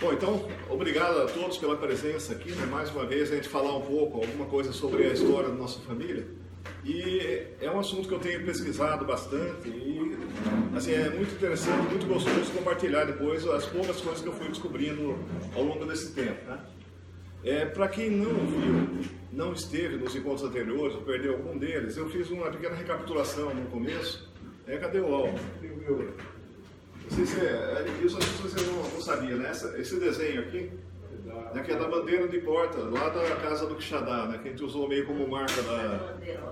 Bom, então, obrigado a todos pela presença aqui, né? Mais uma vez a gente falar um pouco, alguma coisa sobre a história da nossa família. E é um assunto que eu tenho pesquisado bastante e, assim, é muito interessante, muito gostoso compartilhar depois as poucas coisas que eu fui descobrindo ao longo desse tempo, né? Para quem não viu, não esteve nos encontros anteriores ou perdeu algum deles, eu fiz uma pequena recapitulação no começo. Cadê o álbum? Não sei se isso as pessoas não sabiam, né? Esse desenho aqui, né, que é da bandeira de porta, lá da casa do Quixadá, né, que a gente usou meio como marca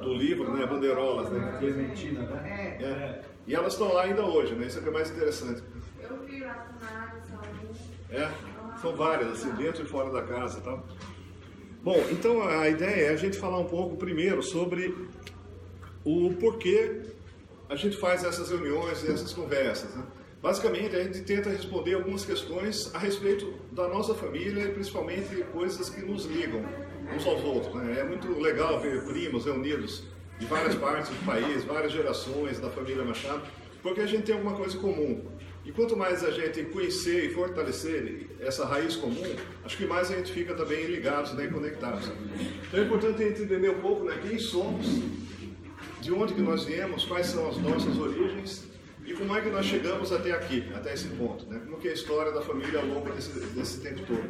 do livro, né, bandeirolas, né? Clementina, né? E elas estão lá ainda hoje, né? Isso é que é mais interessante. Eu vi lá na área, são várias, assim, dentro e fora da casa e tal. Bom, então a ideia é a gente falar um pouco primeiro sobre o porquê a gente faz essas reuniões e essas conversas, né? Basicamente, a gente tenta responder algumas questões a respeito da nossa família e principalmente coisas que nos ligam uns aos outros, né? É muito legal ver primos reunidos de várias partes do país, várias gerações da família Machado, porque a gente tem alguma coisa comum. E quanto mais a gente conhecer e fortalecer essa raiz comum, acho que mais a gente fica também ligados, né, e conectados. Então é importante a gente entender um pouco, né, quem somos, de onde que nós viemos, quais são as nossas origens, e como é que nós chegamos até aqui, até esse ponto, né? Como que é a história da família ao longo desse tempo todo.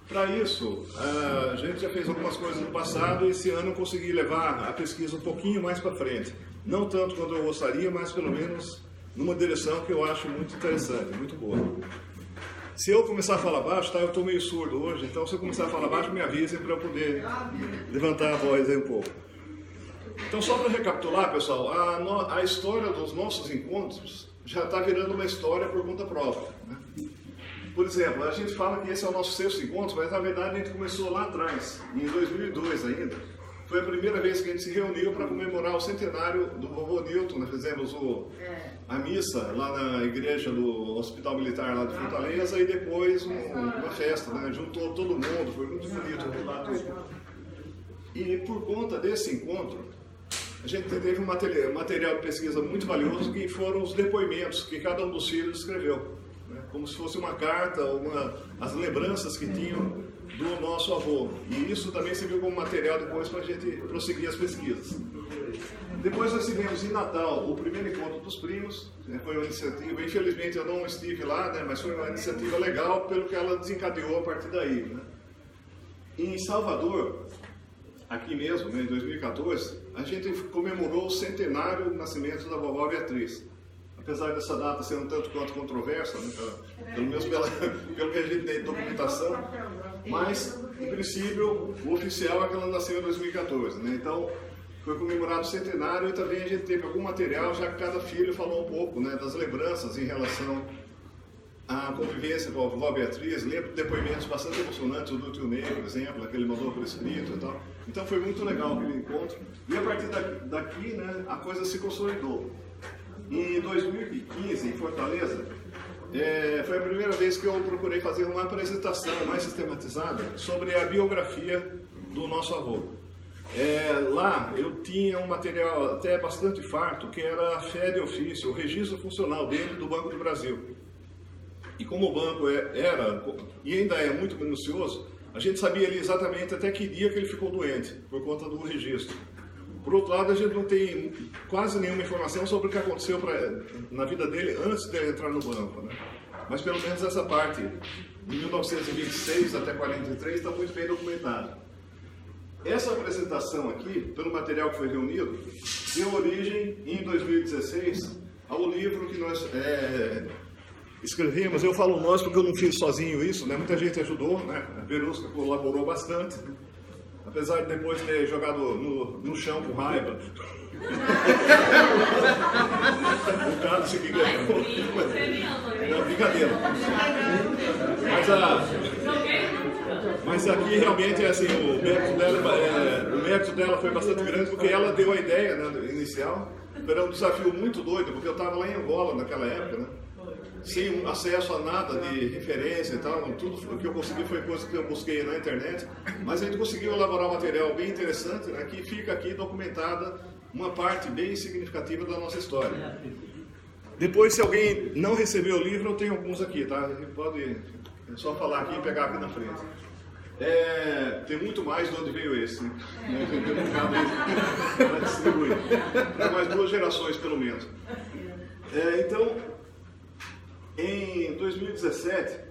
Para isso, a gente já fez algumas coisas no passado e esse ano eu consegui levar a pesquisa um pouquinho mais para frente. Não tanto quanto eu gostaria, mas pelo menos numa direção que eu acho muito interessante, muito boa. Se eu começar a falar baixo, tá? Eu estou meio surdo hoje, então se eu começar a falar baixo, me avisem para eu poder levantar a voz aí um pouco. Então, só para recapitular, pessoal, a história dos nossos encontros já está virando uma história por conta própria, né? Por exemplo, a gente fala que esse é o nosso 6º encontro, mas na verdade a gente começou lá atrás, em 2002 ainda. Foi a primeira vez que a gente se reuniu para comemorar o centenário do vovô Newton. Nós fizemos a missa lá na igreja do Hospital Militar lá de Fortaleza e depois uma festa, né? Juntou todo mundo, foi muito bonito lá tudo. E por conta desse encontro, a gente teve um material de pesquisa muito valioso, que foram os depoimentos que cada um dos filhos escreveu, né? Como se fosse uma carta, as lembranças que tinham do nosso avô. E isso também serviu como material depois para a gente prosseguir as pesquisas. Depois nós tivemos em Natal o primeiro encontro dos primos, né? Foi uma iniciativa, infelizmente eu não estive lá, né? Mas foi uma iniciativa legal pelo que ela desencadeou a partir daí, né? Em Salvador, aqui mesmo, né, em 2014, a gente comemorou o centenário do nascimento da vovó Beatriz. Apesar dessa data ser um tanto quanto controversa, né, pelo menos pelo que a gente tem de documentação, mas, em princípio, o oficial é que ela nasceu em 2014. Né? Então, foi comemorado o centenário e também a gente teve algum material, já que cada filho falou um pouco, né, das lembranças em relação à convivência com a vovó Beatriz. Lembro de depoimentos bastante emocionantes, o do tio Ney, por exemplo, que ele mandou por escrito e tal. Então foi muito legal aquele encontro. E a partir daqui, né, a coisa se consolidou. Em 2015, em Fortaleza, foi a primeira vez que eu procurei fazer uma apresentação mais sistematizada sobre a biografia do nosso avô. Lá eu tinha um material até bastante farto, que era a fé de ofício, o registro funcional dele do Banco do Brasil. E como o banco era, e ainda é muito minucioso, a gente sabia ali exatamente até que dia que ele ficou doente, por conta do registro. Por outro lado, a gente não tem quase nenhuma informação sobre o que aconteceu na vida dele antes de ele entrar no banco, né? Mas pelo menos essa parte, de 1926 até 43, está muito bem documentada. Essa apresentação aqui, pelo material que foi reunido, deu origem, em 2016, ao livro que nós escrevemos. Eu falo nós porque eu não fiz sozinho isso, né? Muita gente ajudou, né? A Verusca colaborou bastante, apesar de depois ter jogado no chão com raiva. O Carlos que ganhou. Não, brincadeira. Mas aqui realmente assim, o mérito dela foi bastante grande, porque ela deu a ideia, né, inicial. Era um desafio muito doido, porque eu estava lá em Angola naquela época, né? Sem acesso a nada de referência e tal, tudo o que eu consegui foi coisa que eu busquei na internet, mas a gente conseguiu elaborar um material bem interessante, né, que fica aqui documentada uma parte bem significativa da nossa história. Depois, se alguém não recebeu o livro, eu tenho alguns aqui, tá? Pode É só falar aqui e pegar aqui na frente. Tem muito mais de onde veio esse, né? Para distribuir. Para mais 2 gerações, pelo menos. Então, em 2017,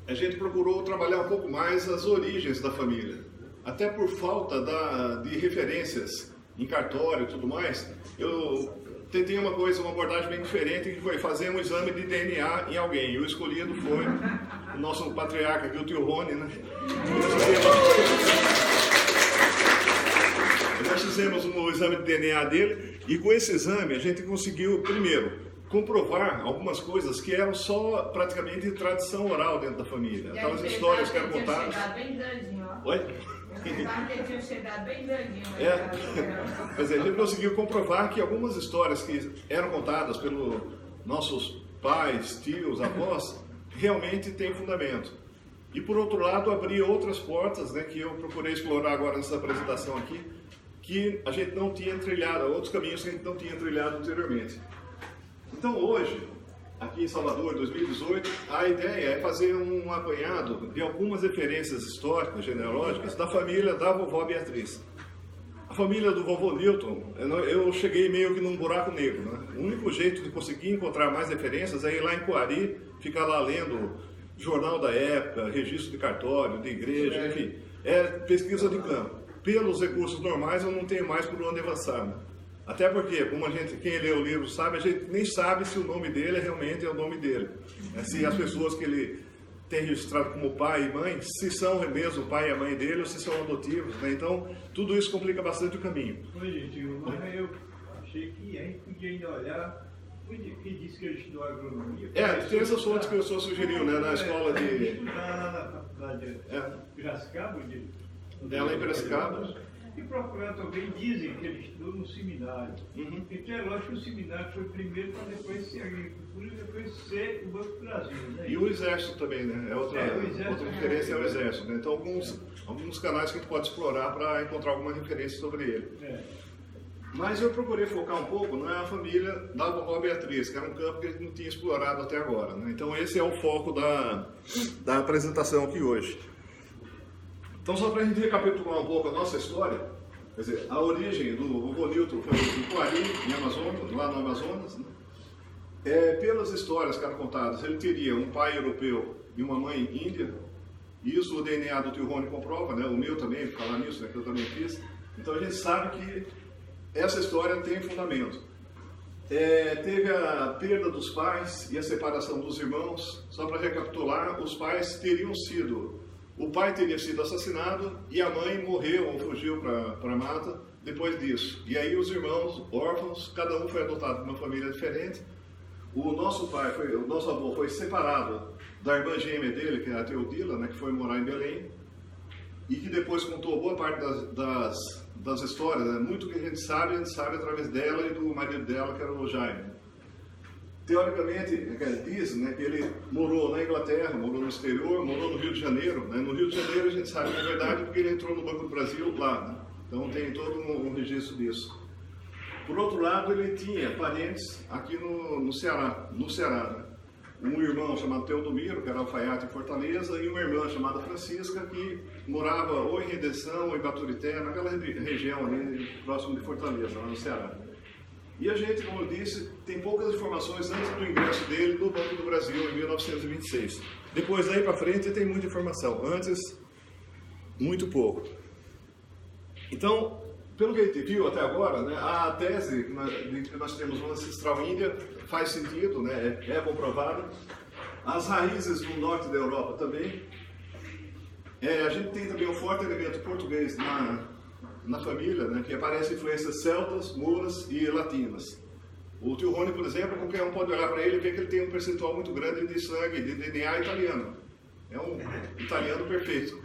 a gente procurou trabalhar um pouco mais as origens da família. Até por falta de referências em cartório e tudo mais, eu tentei uma abordagem bem diferente, que foi fazer um exame de DNA em alguém. E o escolhido foi o nosso patriarca aqui, o tio Rony, né? Nós fizemos um exame de DNA dele, e com esse exame a gente conseguiu, primeiro, comprovar algumas coisas que eram só praticamente tradição oral dentro da família. Aquelas histórias que eram contadas. Oi? Tinha chegado bem grandinho. Quer dizer, a gente conseguiu comprovar que algumas histórias que eram contadas pelos nossos pais, tios, avós, realmente têm fundamento. E por outro lado, abrir outras portas, né, que eu procurei explorar agora nessa apresentação aqui, que a gente não tinha trilhado, outros caminhos que a gente não tinha trilhado anteriormente. Então hoje, aqui em Salvador, em 2018, a ideia é fazer um apanhado de algumas referências históricas, genealógicas, da família da vovó Beatriz. A família do vovô Newton, eu cheguei meio que num buraco negro, né? O único jeito de conseguir encontrar mais referências é ir lá em Coari, ficar lá lendo jornal da época, registro de cartório, de igreja, enfim. É pesquisa de campo. Pelos recursos normais eu não tenho mais por onde avançar, né? Até porque, como quem lê o livro sabe, a gente nem sabe se o nome dele realmente é o nome dele. Se as pessoas que ele tem registrado como pai e mãe, se são mesmo o pai e a mãe dele ou se são adotivos, né? Então, tudo isso complica bastante o caminho. Oi, tio, mas eu achei que a gente podia ainda olhar que disse que ele estudou agronomia. Tem essas fontes que o senhor sugeriu, né, na escola de... Na faculdade de Piracicaba, lá em Piracicaba. E procurar também, dizem que ele estudou no seminário. Então é lógico que o seminário foi primeiro para depois ser agricultura e depois ser o Banco do Brasil. Né? E o Exército também, né? Outra referência é o Exército. Né? Então alguns canais que a gente pode explorar para encontrar alguma referência sobre ele. Mas eu procurei focar um pouco na família da vovó Beatriz, que era um campo que a gente não tinha explorado até agora. Né? Então esse é o foco da apresentação aqui hoje. Então, só para a gente recapitular um pouco a nossa história, quer dizer, a origem do vovô Newton foi em Coari, lá no Amazonas, né? Pelas histórias que eram contadas, ele teria um pai europeu e uma mãe índia. Isso o DNA do tio Rony comprova, né? O meu também, falar nisso, né? Que eu também fiz. Então a gente sabe que essa história tem fundamento. Teve a perda dos pais e a separação dos irmãos. Só para recapitular, os pais teriam sido... O pai teria sido assassinado e a mãe morreu ou fugiu para a mata depois disso. E aí os irmãos órfãos, cada um foi adotado por uma família diferente. O nosso avô foi separado da irmã gêmea dele, que era a Teodila, né, que foi morar em Belém, e que depois contou boa parte das histórias, né? Muito que a gente sabe através dela e do marido dela, que era o Jaime. Teoricamente, diz, né, que ele morou na Inglaterra, morou no exterior, morou no Rio de Janeiro. Né? No Rio de Janeiro a gente sabe, na verdade, porque ele entrou no Banco do Brasil lá. Né? Então tem todo um registro disso. Por outro lado, ele tinha parentes aqui no Ceará. Né? Um irmão chamado Teodomiro, que era alfaiate em Fortaleza, e uma irmã chamada Francisca, que morava ou em Redenção ou em Baturité, naquela região ali próximo de Fortaleza, lá no Ceará. E a gente, como eu disse, tem poucas informações antes do ingresso dele no Banco do Brasil em 1926. Depois, daí para frente, tem muita informação. Antes, muito pouco. Então, pelo que a gente viu até agora, né, a tese de que nós temos uma ancestral índia faz sentido, né, é comprovada. As raízes do norte da Europa também. A gente tem também um forte elemento português na família, né, que aparece influências celtas, mouras e latinas. O tio Rony, por exemplo, qualquer um pode olhar para ele e ver que ele tem um percentual muito grande de sangue, de DNA italiano. É um italiano perfeito.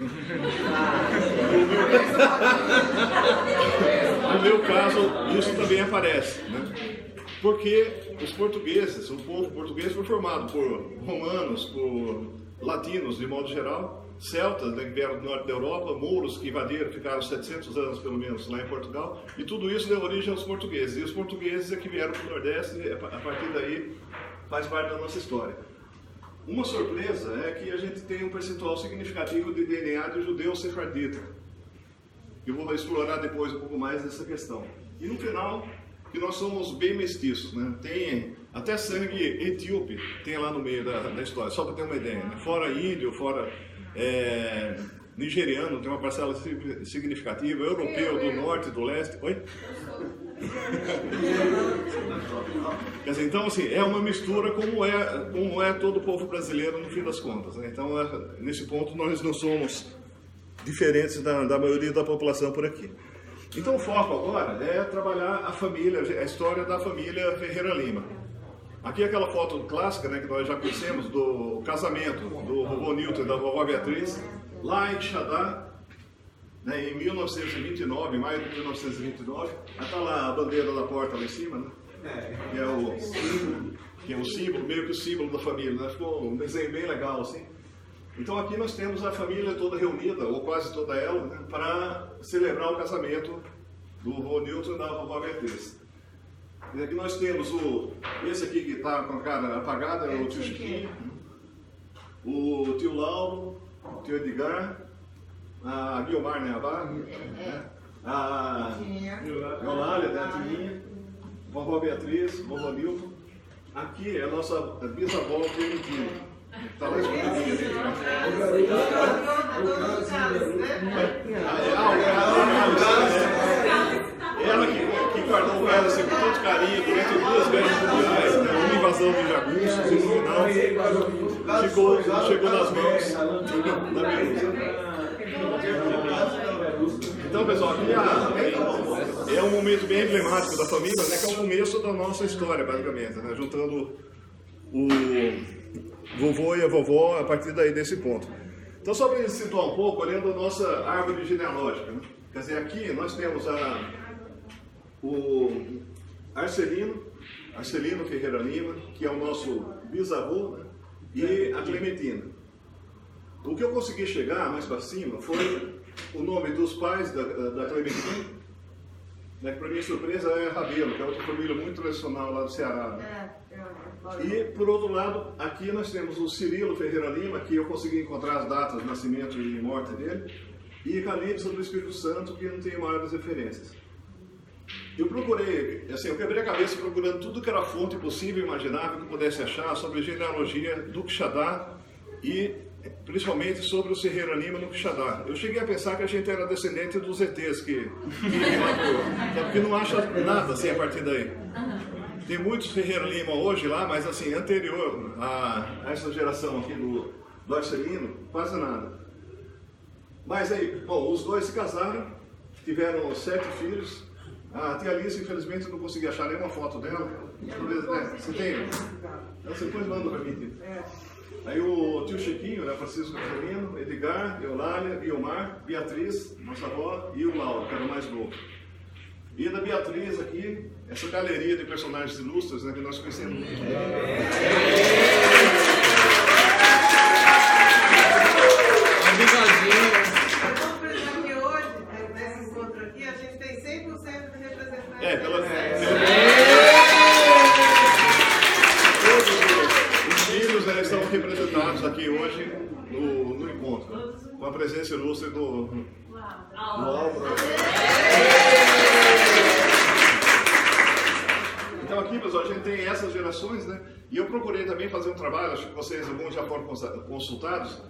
No meu caso, isso também aparece, né? Porque os portugueses, o povo português foi formado por romanos, por latinos de modo geral, celtas, né, que vieram do norte da Europa, mouros que invadiram, ficaram 700 anos pelo menos lá em Portugal, e tudo isso deu origem aos portugueses. E os portugueses é que vieram para o Nordeste, e a partir daí faz parte da nossa história. Uma surpresa é que a gente tem um percentual significativo de DNA de judeu sefardita. Eu vou explorar depois um pouco mais dessa questão. E no final, que nós somos bem mestiços, né? Tem até sangue etíope, tem lá no meio da história, só para ter uma ideia. Né? Fora índio, fora nigeriano, tem uma parcela significativa, europeu, do norte, do leste. Oi? Quer dizer, então, assim, é uma mistura como é todo o povo brasileiro no fim das contas. Né? Então, nesse ponto, nós não somos diferentes da maioria da população por aqui. Então, o foco agora é trabalhar a família, a história da família Ferreira Lima. Aqui é aquela foto clássica, né, que nós já conhecemos, do casamento do vovô Nilton e da vovó Beatriz, lá em Quixadá, né, em 1929, maio de 1929. Está lá a bandeira da porta lá em cima, né? Que é o símbolo, meio que o símbolo da família, né? Ficou um desenho bem legal assim. Então aqui nós temos a família toda reunida, ou quase toda ela, né, para celebrar o casamento do vovô Nilton e da vovó Beatriz. E aqui nós temos esse aqui que está com a cara apagada, é o tio Chiquinho, o tio Lauro, o tio Edgar, a Guilmar Neabá, a Eulália, a Tininha, vovó Beatriz, vovô Nilton. Aqui é a nossa bisavó Clementina. Está lá escondidinha. Ela que guardou o ela assim, com todo carinho durante 2 guerras mundiais, né? Uma invasão de jagunços e no final chegou nas mãos da Berusa. Então, pessoal, aqui é um momento bem emblemático da família, né? Que é o começo da nossa história, basicamente, né? Juntando o vovô e a vovó a partir daí desse ponto. Então, só para situar um pouco, olhando a nossa árvore genealógica, né? Quer dizer, aqui nós temos o Arcelino Ferreira Lima, que é o nosso bisavô, né? E a Clementina. O que eu consegui chegar mais para cima foi o nome dos pais da Clementina, né? Que para minha surpresa é Rabelo, que é outra família muito tradicional lá do Ceará. Né? E, por outro lado, aqui nós temos o Cirilo Ferreira Lima, que eu consegui encontrar as datas de nascimento e morte dele, e Calypso do Espírito Santo, que não tem maiores referências. Eu procurei, assim, eu quebrei a cabeça procurando tudo que era fonte possível e imaginável que eu pudesse achar sobre genealogia do Quixadá e principalmente sobre o Ferreira Lima no Quixadá. Eu cheguei a pensar que a gente era descendente dos ETs que relatou, porque não acha nada assim a partir daí. Tem muitos Ferreira Lima hoje lá, mas assim, anterior a essa geração aqui do Arcelino, quase nada. Mas aí, bom, os dois se casaram, tiveram 7 filhos. A tia Alice, infelizmente, eu não consegui achar nenhuma foto dela. Você tem? Você depois manda para mim. Aí o tio Chiquinho, né, Francisco Catarino, Edgar, Eulália, Guilmar, Beatriz, nossa avó, e o Lauro, que era o mais novo. E da Beatriz aqui, essa galeria de personagens ilustres, né, que nós conhecemos muito bem. Os filhos estão representados aqui hoje no encontro, com a presença ilustre do Álvaro. Então aqui, pessoal, a gente tem essas gerações, né? E eu procurei também fazer um trabalho, acho que vocês alguns já foram consultados,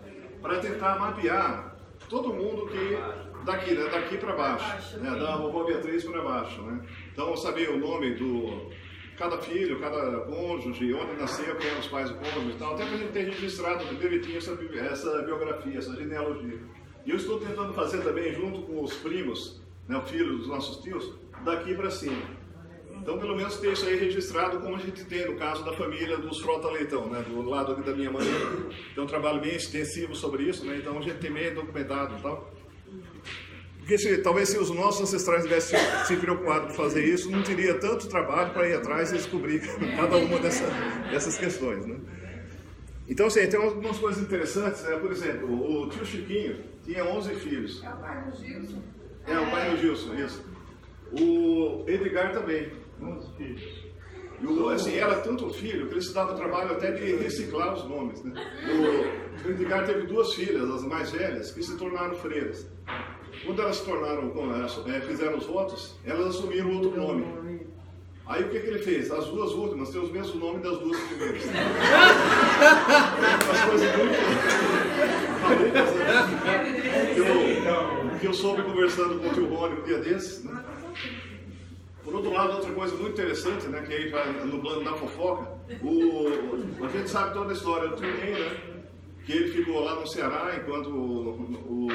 para tentar mapear todo mundo que daqui, né, daqui para baixo, né, da vovó Beatriz para baixo, né? Então eu sabia o nome do cada filho, cada cônjuge, onde nasceu, quem eram os pais do cônjuge e tal, até para a gente ter registrado direitinho essa biografia, essa genealogia. E eu estou tentando fazer também junto com os primos, né, o filho dos nossos tios, daqui para cima. Então, pelo menos ter isso aí registrado, como a gente tem no caso da família dos Frota Leitão, né, do lado da minha mãe. Tem um trabalho bem extensivo sobre isso, né, então a gente tem meio documentado e tal. Porque talvez se os nossos ancestrais tivessem se preocupado por fazer isso, não teria tanto trabalho para ir atrás e descobrir cada uma dessas questões, né. Então, assim, tem algumas coisas interessantes, né? Por exemplo, o tio Chiquinho tinha 11 filhos. É o pai do Gilson. É, o pai do Gilson, isso. O Edgar também. 11 filhos. Assim, era tanto filho que ele se dava trabalho até de reciclar os nomes. Né? O Edgar teve 2 filhas, as mais velhas, que se tornaram freiras. Quando elas se tornaram, fizeram os votos, elas assumiram outro nome. Aí o que ele fez? As 2 últimas têm os mesmos nomes das 2 primeiras. Umas coisas muito malucas, né? Que eu soube conversando com o tio Rony um dia desses. Né? Por outro lado, outra coisa muito interessante, né, que aí vai no plano da fofoca, a gente sabe toda a história do tio Ney, né? Que ele ficou lá no Ceará enquanto o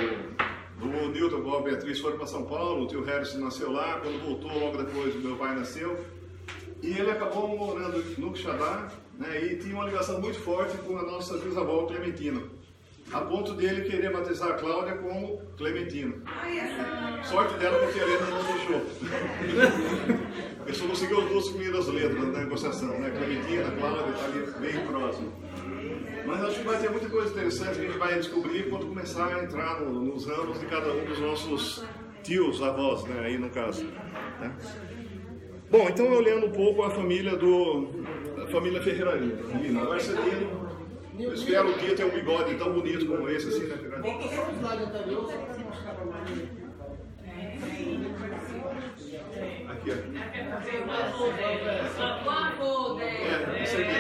Newton e a Beatriz foram para São Paulo, o tio Harrison nasceu lá, quando voltou, logo depois o meu pai nasceu. E ele acabou morando no Quixadá, né, e tinha uma ligação muito forte com a nossa bisavó Clementina, a ponto dele querer batizar a Cláudia como Clementina. Sorte dela porque a Helena não deixou. Ele só conseguiu as 2 primeiras letras da negociação, né? Clementina, Cláudia, está ali bem próximo. Mas acho que vai ter muita coisa interessante que a gente vai descobrir quando começar a entrar nos ramos de cada um dos nossos tios, avós, né? Aí no caso. Né? Bom, então olhando um pouco a família Ferreira Lima, o Arcelino, eu espero um dia ter um bigode tão bonito como esse, assim, né, Ferreira? Volta só o slide anterior, só para você mostrar para mais. Aqui, ó. Isso aqui.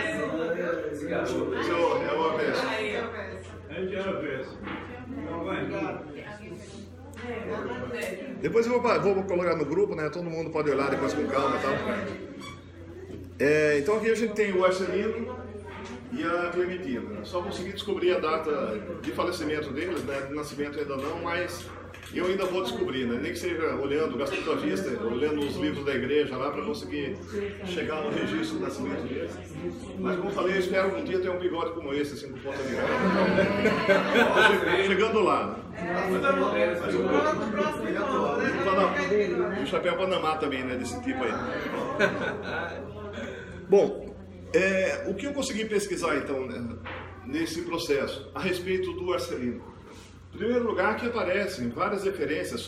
Esse é o avesso. Esse é o avesso. Então vai. Depois eu vou colocar no grupo, né? Todo mundo pode olhar depois com calma e tal. Então aqui a gente tem o Arcelino e a Clementina. Só consegui descobrir a data de falecimento deles, né? De nascimento ainda não, mas eu ainda vou descobrir, né? Nem que seja olhando, gastando a vista, olhando os livros da igreja lá para conseguir chegar no registro do nascimento deles. Mas como eu falei, eu espero um dia ter um bigode como esse, assim, com ponta de raiva. Chegando lá. E o chapéu Panamá também, né? Desse tipo aí. Bom, o que eu consegui pesquisar então, né, nesse processo, a respeito do Arcelino? Em primeiro lugar, que aparecem várias referências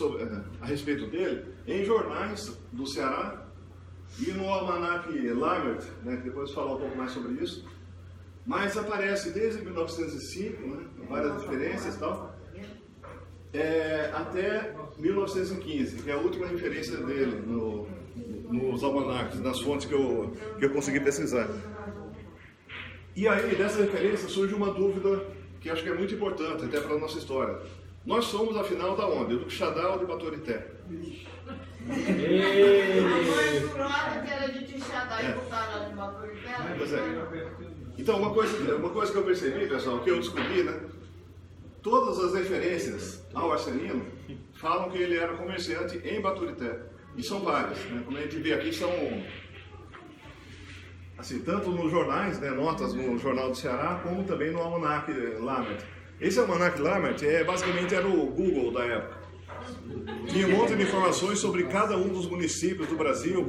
a respeito dele em jornais do Ceará e no Almanac Lambert, né, que depois vou falar um pouco mais sobre isso, mas aparece desde 1905, né, várias referências e tal, até 1915, que é a última referência dele nos almanacs, nas fontes que eu consegui pesquisar. E aí, dessa referência, surge uma dúvida que acho que é muito importante até para a nossa história. Nós somos, afinal, da onde? Do Quixadá ou de Baturité? Pois é. Então, uma coisa que eu percebi, pessoal, que eu descobri, né? Todas as referências ao Arcelino falam que ele era comerciante em Baturité. E são várias, né? Como a gente vê aqui, são assim, tanto nos jornais, né, notas no Jornal do Ceará, como também no Almanac Lambert. Esse Almanac Lambert basicamente era o Google da época. Tinha um monte de informações sobre cada um dos municípios do Brasil,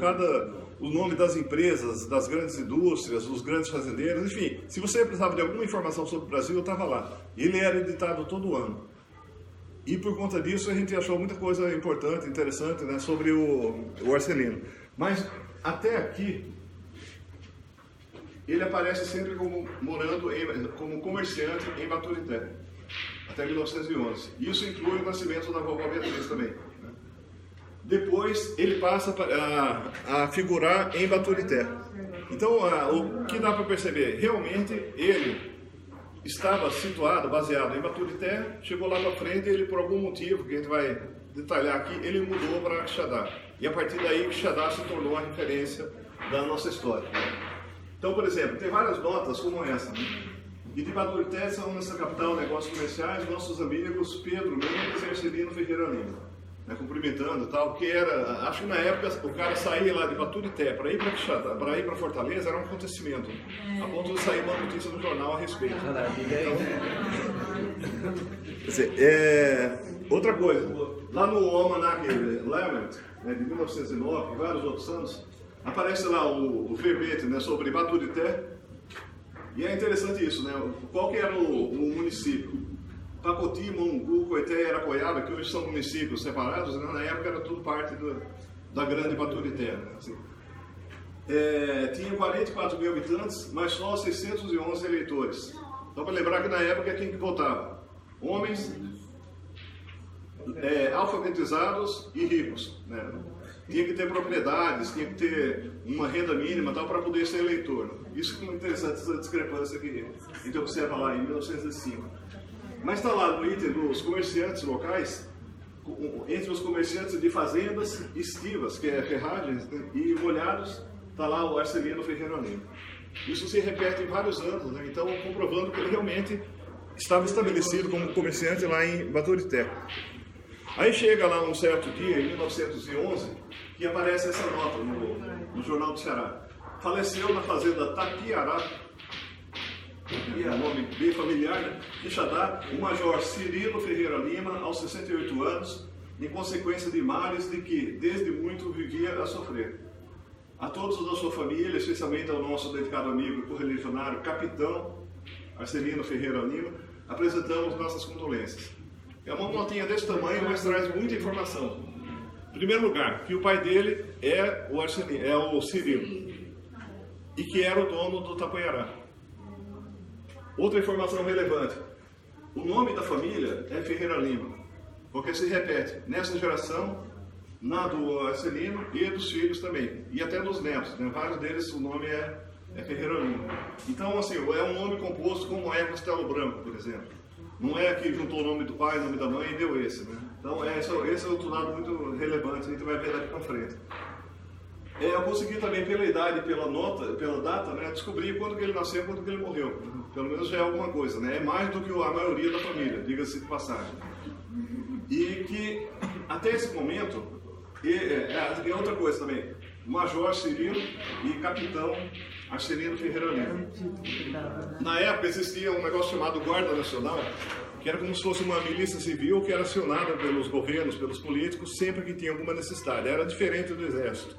o nome das empresas, das grandes indústrias, dos grandes fazendeiros, enfim. Se você precisava de alguma informação sobre o Brasil, eu estava lá. Ele era editado todo ano. E por conta disso a gente achou muita coisa importante, interessante, né, sobre o Arcelino. Mas até aqui, ele aparece sempre como como comerciante em Baturité, até 1911. Isso inclui o nascimento da vovó Beatriz também. Né? Depois ele passa a figurar em Baturité. Então, o que dá para perceber? Realmente ele estava situado, baseado em Baturité, chegou lá para frente e ele, por algum motivo, que a gente vai detalhar aqui, ele mudou para Quixadá. E a partir daí, Quixadá se tornou a referência da nossa história. Então, por exemplo, tem várias notas como essa. Né? E de Baturité são nessa capital negócios comerciais nossos amigos Pedro Mendes e Arcelino Ferreira Lima. Né, cumprimentando e tal, porque acho que na época o cara sair lá de Baturité para ir para Quixadá, para ir para Fortaleza era um acontecimento, a ponto de sair uma notícia no jornal a respeito. Então, quer dizer, outra coisa, lá no Almanac Lambert, né, de 1909 e vários outros anos, aparece lá o verbete, né, sobre Baturité, e é interessante isso, né? Qual que era o município? Pacoti, Monungu, Coité e Aracoiaba, que hoje são municípios separados, né? Na época era tudo parte da grande Baturité. Né? Assim. tinha 44 mil habitantes, mas só 611 eleitores. Só para lembrar que na época quem que votava? Homens alfabetizados e ricos, né? Tinha que ter propriedades, tinha que ter uma renda mínima tal para poder ser eleitor. Isso é muito interessante, essa discrepância que a gente observa lá em 1905. Mas está lá no item dos comerciantes locais, entre os comerciantes de fazendas estivas, que é ferragens, e molhados, está lá o Arcelino Ferreira Lima. Isso se repete em vários anos, né? Então comprovando que ele realmente estava estabelecido como comerciante lá em Baturité. Aí chega lá um certo dia, em 1911, que aparece essa nota no Jornal do Ceará. Faleceu na fazenda Tapiará, que é um nome bem familiar, né? Quixadá, o major Cirilo Ferreira Lima, aos 68 anos, em consequência de males de que, desde muito, vivia a sofrer. A todos da sua família, especialmente ao nosso dedicado amigo e correligionário Capitão Arcelino Ferreira Lima, apresentamos nossas condolências. É uma notinha desse tamanho, mas traz muita informação. Em primeiro lugar, que o pai dele é o Cirilo, e que era o dono do Tapuiará. Outra informação relevante, o nome da família é Ferreira Lima, porque se repete nessa geração, na do Arcelino e dos filhos também, e até dos netos, né? Vários deles o nome é Ferreira Lima. Então, assim, é um nome composto como é Castelo Branco, por exemplo. Não é que juntou o nome do pai, o nome da mãe e deu esse, né? Então, esse é outro lado muito relevante, a gente vai ver daqui para frente. Eu consegui também, pela idade, pela data, né, descobrir quando que ele nasceu e quando que ele morreu. Pelo menos já é alguma coisa, né? É mais do que a maioria da família, diga-se de passagem. E que, até esse momento, é outra coisa também, Major Cirilo e Capitão Arcelino Ferreira Lima. Na época existia um negócio chamado Guarda Nacional, que era como se fosse uma milícia civil que era acionada pelos governos, pelos políticos, sempre que tinha alguma necessidade. Era diferente do Exército.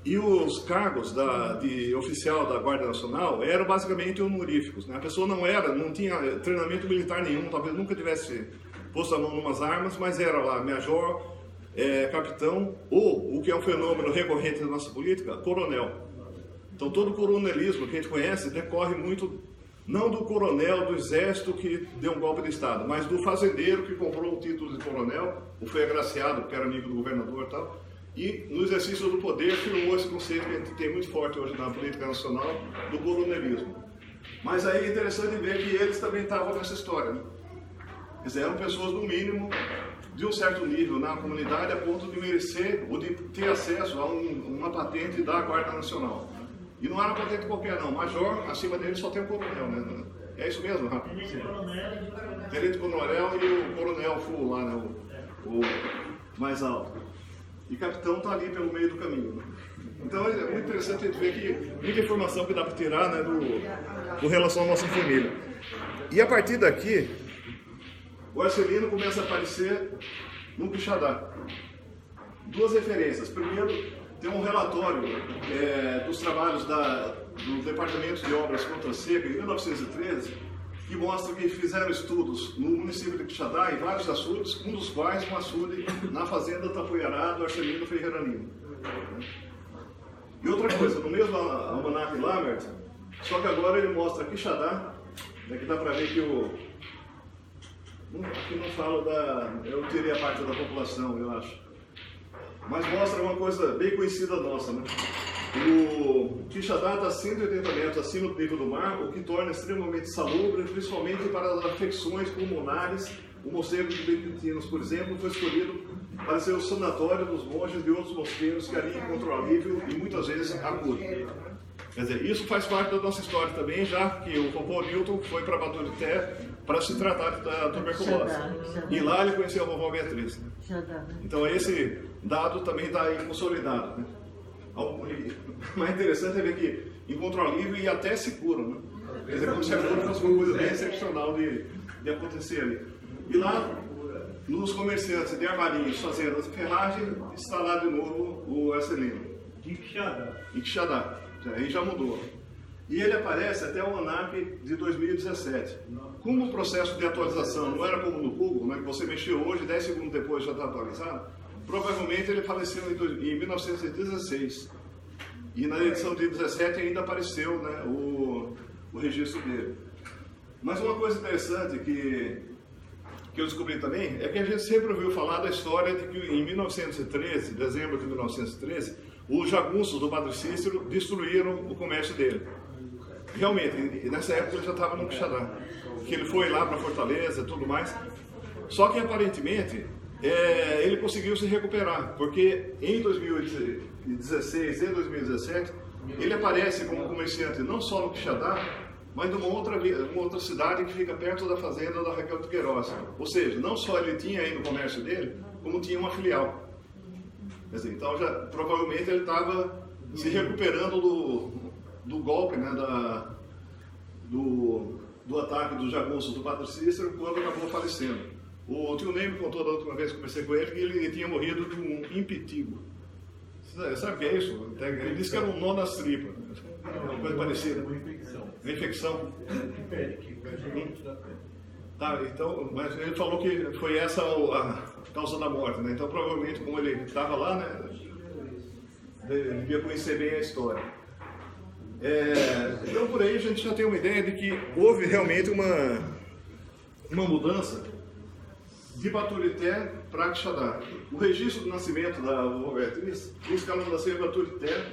E os cargos de oficial da Guarda Nacional eram basicamente honoríficos, né? A pessoa não tinha treinamento militar nenhum, talvez nunca tivesse posto a mão em umas armas, mas era lá major, capitão, ou, o que é um fenômeno recorrente na nossa política, coronel. Então todo o coronelismo que a gente conhece decorre muito, não do coronel do exército que deu um golpe de Estado, mas do fazendeiro que comprou o título de coronel, ou foi agraciado, porque era amigo do governador e tal, e no exercício do poder firmou esse conceito que a gente tem muito forte hoje na política nacional, do coronelismo. Mas aí é interessante ver que eles também estavam nessa história, né? Quer dizer, eram pessoas, no mínimo, de um certo nível na comunidade, a ponto de merecer ou de ter acesso a uma patente da Guarda Nacional. E não era uma patente qualquer, não. Major, acima dele só tem o coronel, né? É isso mesmo, Rafa? Tenente Coronel e o coronel full lá, né? O mais alto. E capitão está ali pelo meio do caminho, né? Então é muito interessante a gente ver que muita informação que dá para tirar, né, com relação à nossa família. E a partir daqui, o Arcelino começa a aparecer no Quixadá. Duas referências. Primeiro, tem um relatório dos trabalhos do Departamento de Obras contra a Seca, em 1913, que mostra que fizeram estudos no município de Quixadá, em vários açudes, um dos quais um açude na fazenda Tapuiará do Arcelino Ferreira Lima. E outra coisa, no mesmo almanaque Lammert, só que agora ele mostra Quixadá, aqui dá para ver que aqui não fala eu não tirei a parte da população, eu acho. Mas mostra uma coisa bem conhecida nossa, né? O Quixadá está 180 metros acima do nível do mar, o que torna extremamente salubre, principalmente para as afecções pulmonares. O mosteiro de Beneditinos, por exemplo, foi escolhido para ser o sanatório dos monges de outros mosteiros que ali encontram alívio e muitas vezes a cura. Quer dizer, isso faz parte da nossa história também, já que o vovô Newton foi para Baturité para se tratar da tuberculose. E lá ele conheceu a vovó Beatriz. Então esse dado também está aí consolidado, né? O mais interessante é ver que encontram alívio e até se curam, né? Quer dizer, como se a cura fosse uma coisa bem excepcional de acontecer ali. E lá, nos comerciantes de armarinhos, fazendas e ferragem, está lá de novo o Arcelino. Em Quixadá. Em Quixadá. Aí já mudou. E ele aparece até o ANAC de 2017. Como o processo de atualização não era como no Google, né, que você mexeu hoje, 10 segundos depois já está atualizado, provavelmente ele faleceu em 1916. E na edição de 17 ainda apareceu, né, o registro dele. Mas uma coisa interessante que eu descobri também é que a gente sempre ouviu falar da história de que em 1913, dezembro de 1913, os jagunços do Padre Cícero destruíram o comércio dele. Realmente, nessa época ele já estava no Quixadá, que ele foi lá para Fortaleza e tudo mais. Só que aparentemente ele conseguiu se recuperar, porque em 2016 e 2017 ele aparece como comerciante não só no Quixadá, mas numa outra cidade que fica perto da fazenda da Raquel de Queiroz. Ou seja, não só ele tinha aí no comércio dele, como tinha uma filial. Quer dizer, então provavelmente ele estava se recuperando do golpe, né, do ataque dos jagunços do Padre Cícero, quando acabou falecendo. O tio Ney me contou da última vez que conversei com ele que ele tinha morrido de um impetigo. Sabe o que é isso? Ele disse que era um nó nas tripas. Uma coisa parecida. Uma infecção. Uma infecção. Tá, então, mas ele falou que foi essa a causa da morte, né? Então provavelmente, como ele estava lá, né, ele devia conhecer bem a história. Então por aí a gente já tem uma ideia de que houve realmente uma mudança de Baturité para Quixadá. O registro do nascimento da vovó Beatriz diz que ela nasceu em Baturité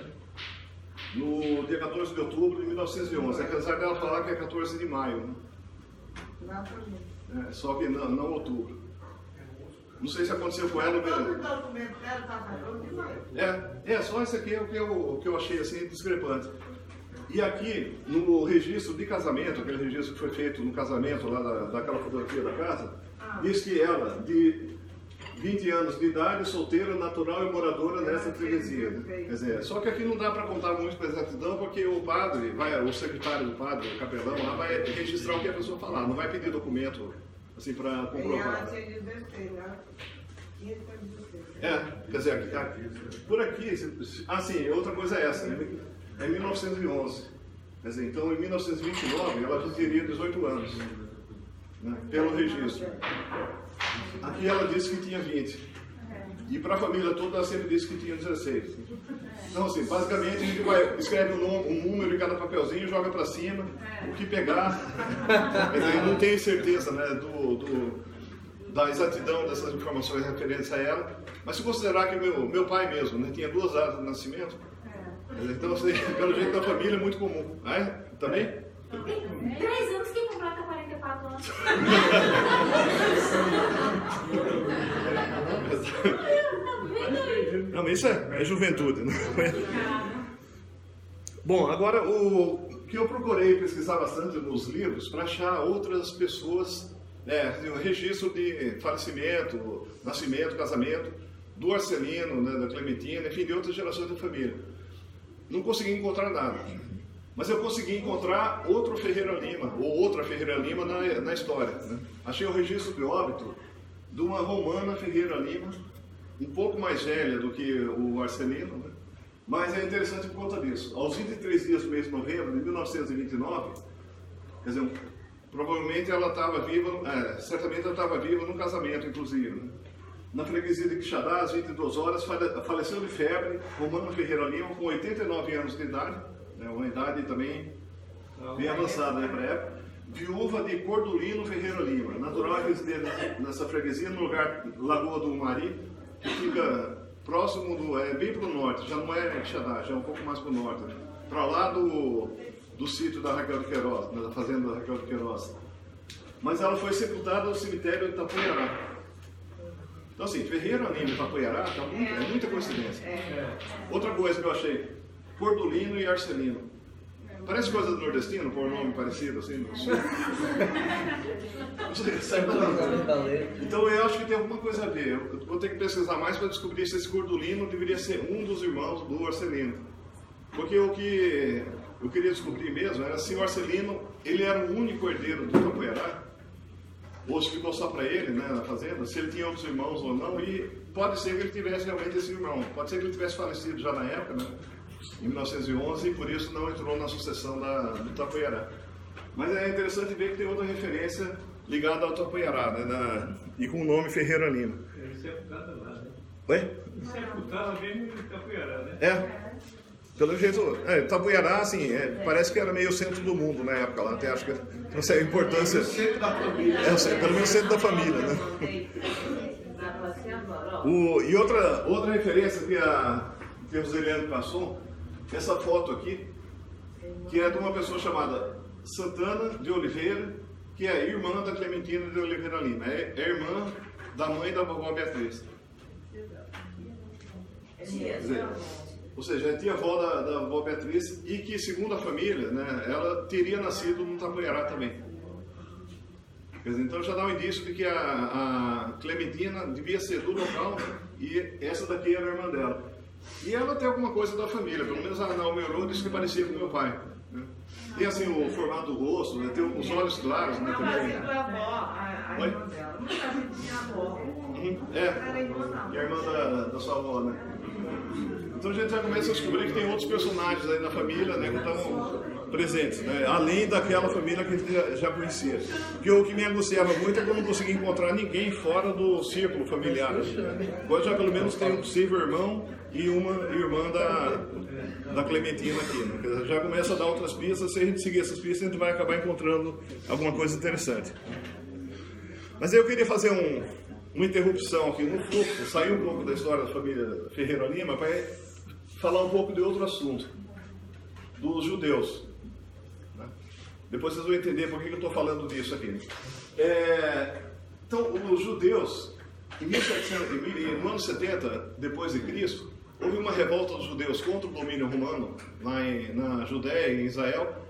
no dia 14 de outubro de 1911, apesar dela falar que é 14 de maio. Né? Só que não outubro. Não sei se aconteceu com ela. Todo documento dela está falando de maio. Só esse aqui é o que eu achei assim discrepante. E aqui, no registro de casamento, aquele registro que foi feito no casamento lá daquela fotografia da casa, diz que ela, de 20 anos de idade, solteira, natural e moradora nessa freguesia. Quer dizer, só que aqui não dá para contar muito com exatidão, porque o padre, o secretário do padre, o capelão, lá vai registrar o que a pessoa falar, não vai pedir documento assim para comprovar. Quer dizer, por aqui, outra coisa é essa, né? É 1911. Quer dizer, então em 1929 ela já teria 18 anos, né, pelo registro. Aqui ela disse que tinha 20. E para a família toda ela sempre disse que tinha 16. Então assim, basicamente a gente escreve um número de cada papelzinho, joga para cima, o que pegar. Quer dizer, não tem certeza, né, da exatidão dessas informações referentes a ela. Mas se considerar que meu pai mesmo, né, tinha 2 datas de nascimento, então, assim, pelo jeito da família é muito comum. Ah, é? Também? Eu tenho 3 anos que completa 44 anos. Não, mas isso é juventude, não é? Bom, agora o que eu procurei pesquisar bastante nos livros para achar outras pessoas, o registro de falecimento, nascimento, casamento, do Arcelino, né, da Clementina, enfim, de outras gerações da família. Não consegui encontrar nada, mas eu consegui encontrar outro Ferreira Lima, ou outra Ferreira Lima na história. Né? Achei o registro de óbito de uma romana Ferreira Lima, um pouco mais velha do que o Arcelino, né? Mas é interessante por conta disso. Aos 23 dias do mês de novembro de 1929, quer dizer, provavelmente ela estava viva, certamente ela estava viva no casamento, inclusive. Né? Na freguesia de Quixadá, às 22 horas, faleceu de febre Romana Ferreira Lima, com 89 anos de idade, né, uma idade também bem avançada, né, para a época, viúva de Cordulino Ferreira Lima, natural residente nessa freguesia, no lugar Lagoa do Mari, que fica próximo bem para o norte, já não é Quixadá, já é um pouco mais para o norte, né, para lá do sítio da Raquel de Queiroz, né, da fazenda da Raquel de Queiroz. Mas ela foi sepultada no cemitério de Itapuiará. Então assim, Ferreira Lima e Itapuiará é muita coincidência. Outra coisa que eu achei, Cordulino e Arcelino. Parece coisa do nordestino, por um nome parecido assim. Então eu acho que tem alguma coisa a ver. Eu vou ter que pesquisar mais para descobrir se esse Cordulino deveria ser um dos irmãos do Arcelino. Porque o que eu queria descobrir mesmo era se o Arcelino ele era o único herdeiro do Itapuiará, ou se ficou só para ele, né, na fazenda, se ele tinha outros irmãos ou não, e pode ser que ele tivesse realmente esse irmão, pode ser que ele tivesse falecido já na época, né, em 1911, e por isso não entrou na sucessão do Itapuiará. Mas é interessante ver que tem outra referência ligada ao Itapuiará, né, e com o nome Ferreira Lima. Ele sepultado lá, né? Oi? Sepultado mesmo em Itapuiará, né? Pelo jeito, Itabuiará, assim, parece que era meio centro do mundo na época lá, até acho que não sei a importância. O centro da família. Pelo menos centro da família, né? E outra referência que a Roseliane passou, essa foto aqui, que é de uma pessoa chamada Santana de Oliveira, que é irmã da Clementina de Oliveira Lima, é irmã da mãe da vovó Beatriz. Ou seja, é tia-avó da vovó Beatriz e que, segundo a família, né, ela teria nascido no Itabuiará também. Então já dá um indício de que a Clementina devia ser do local, né, e essa daqui era a irmã dela. E ela tem alguma coisa da família, pelo menos a Naomi Orô disse que parecia com meu pai. Né? Tem assim o formato do rosto, né, tem os olhos claros, né, também. Não, a irmã dela. Não fazia minha avó. Era a irmã da sua avó, né? Então a gente já começa a descobrir que tem outros personagens aí na família, né, que estão presentes, né, além daquela família que a gente já conhecia. Porque o que me angustiava muito é que eu não conseguia encontrar ninguém fora do círculo familiar. Agora já pelo menos tem um possível irmão e uma irmã da Clementina aqui, né? Já começa a dar outras pistas. Se a gente seguir essas pistas, a gente vai acabar encontrando alguma coisa interessante. Mas aí eu queria fazer uma interrupção aqui no fluxo, sair um pouco da história da família Ferreira Lima para falar um pouco de outro assunto, dos judeus. Né? Depois vocês vão entender por que eu estou falando disso aqui. Então, os judeus, no ano 70 depois de Cristo, houve uma revolta dos judeus contra o domínio romano lá na Judéia e em Israel.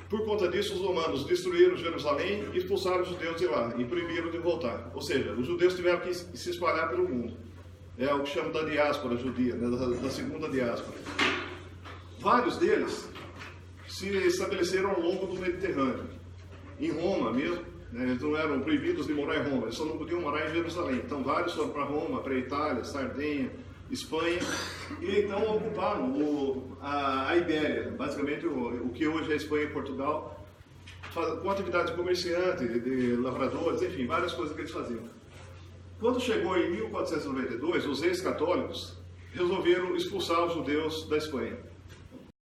Por conta disso, os romanos destruíram Jerusalém e expulsaram os judeus de lá e proibiram de voltar. Ou seja, os judeus tiveram que se espalhar pelo mundo. É o que chamam da diáspora judia, né, da segunda diáspora. Vários deles se estabeleceram ao longo do Mediterrâneo. Em Roma mesmo, né, eles não eram proibidos de morar em Roma, eles só não podiam morar em Jerusalém. Então vários foram para Roma, para a Itália, Sardenha, Espanha, e então ocuparam a Ibéria, basicamente o que hoje é Espanha e Portugal, com atividade de comerciante, de lavradores, enfim, várias coisas que eles faziam. Quando chegou em 1492, os ex-católicos resolveram expulsar os judeus da Espanha.